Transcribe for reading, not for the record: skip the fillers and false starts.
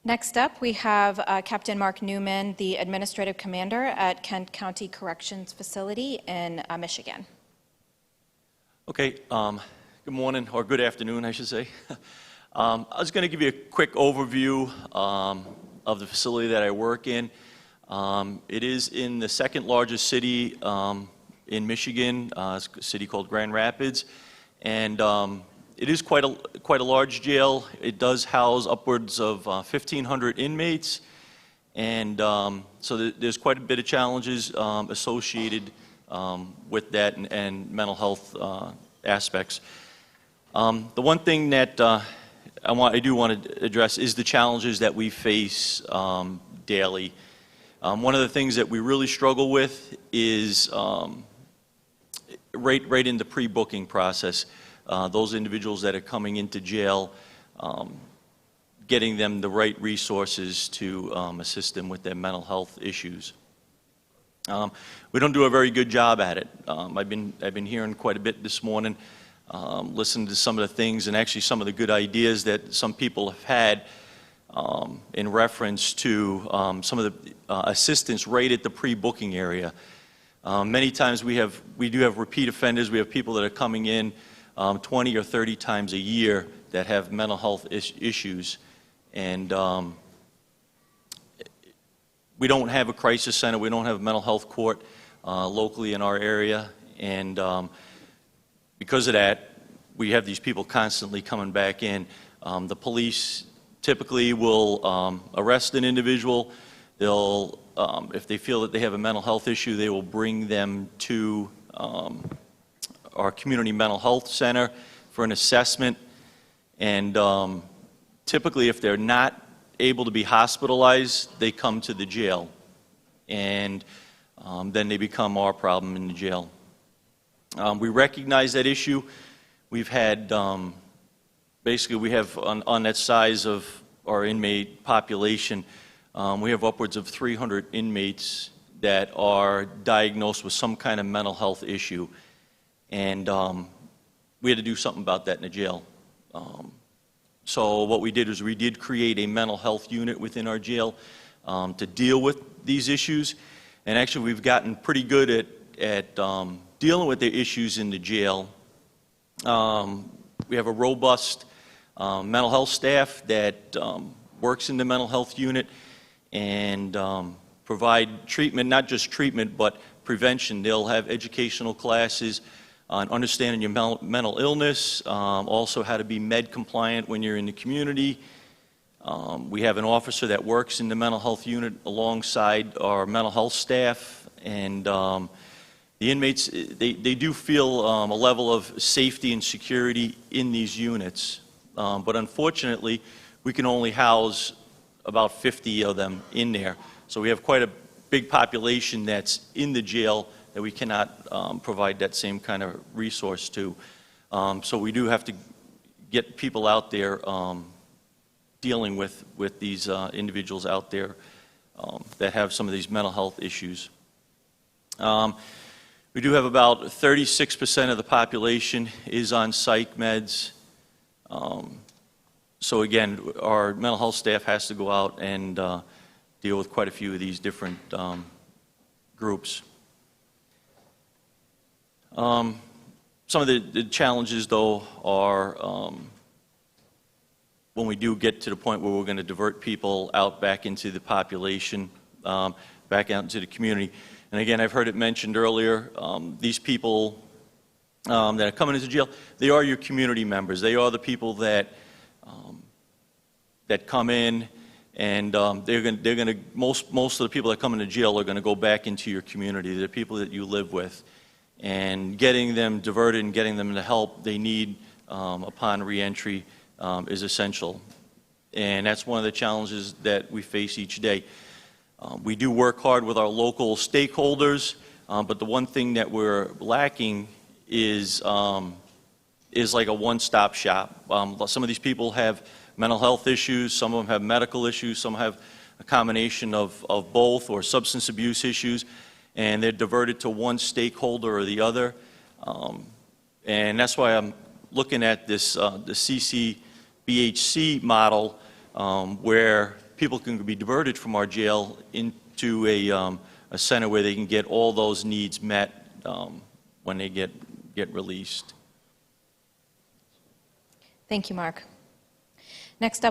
Next up, we have Captain Mark Newman, the Administrative Commander at Kent County Corrections Facility in Michigan. Okay, good morning, or good afternoon, I should say. I was going to give you a quick overview of the facility that I work in. It is in the second largest city in Michigan, a city called Grand Rapids, and it is quite a large jail. It does house upwards of 1,500 inmates, and so there's quite a bit of challenges associated with that and mental health aspects. The one thing that I do want to address is the challenges that we face daily. One of the things that we really struggle with is right in the pre-booking process. Those individuals that are coming into jail, getting them the right resources to assist them with their mental health issues. We don't do a very good job at it. I've been hearing quite a bit this morning, listening to some of the things and actually some of the good ideas that some people have had in reference to some of the assistance right at the pre-booking area. Many times we do have repeat offenders. We have people that are coming in 20 or 30 times a year that have mental health issues, and we don't have a crisis center. We don't have a mental health court locally in our area, and because of that, we have these people constantly coming back in. The police typically will arrest an individual. They'll, if they feel that they have a mental health issue, they will bring them to our community mental health center for an assessment, and typically if they're not able to be hospitalized, they come to the jail, and then they become our problem in the jail. We recognize that issue. We've had, basically we have on that size of our inmate population, we have upwards of 300 inmates that are diagnosed with some kind of mental health issue. And we had to do something about that in the jail. So what we did is we did create a mental health unit within our jail to deal with these issues. And actually we've gotten pretty good at dealing with the issues in the jail. We have a robust mental health staff that works in the mental health unit and provide treatment, not just treatment, but prevention. They'll have educational classes on understanding your mental illness, also how to be med compliant when you're in the community. We have an officer that works in the mental health unit alongside our mental health staff, and the inmates, they do feel a level of safety and security in these units, but unfortunately we can only house about 50 of them in there. So we have quite a big population that's in the jail that we cannot provide that same kind of resource to. So we do have to get people out there dealing with these individuals out there that have some of these mental health issues. We do have about 36% of the population is on psych meds. So again, our mental health staff has to go out and deal with quite a few of these different groups. Some of the challenges, though, are when we do get to the point where we're going to divert people out back into the population, back out into the community. And again, I've heard it mentioned earlier, these people that are coming into jail, they are your community members. They are the people that that come in, and they're going to most of the people that come into jail are going to go back into your community. They're people that you live with. And getting them diverted and getting them the help they need upon reentry is essential. And that's one of the challenges that we face each day. We do work hard with our local stakeholders, but the one thing that we're lacking is like a one-stop shop. Some of these people have mental health issues, some of them have medical issues, some have a combination of both, or substance abuse issues, and they're diverted to one stakeholder or the other. And that's why I'm looking at this the CCBHC model, where people can be diverted from our jail into a center where they can get all those needs met when they get released. Thank you, Mark. Next up,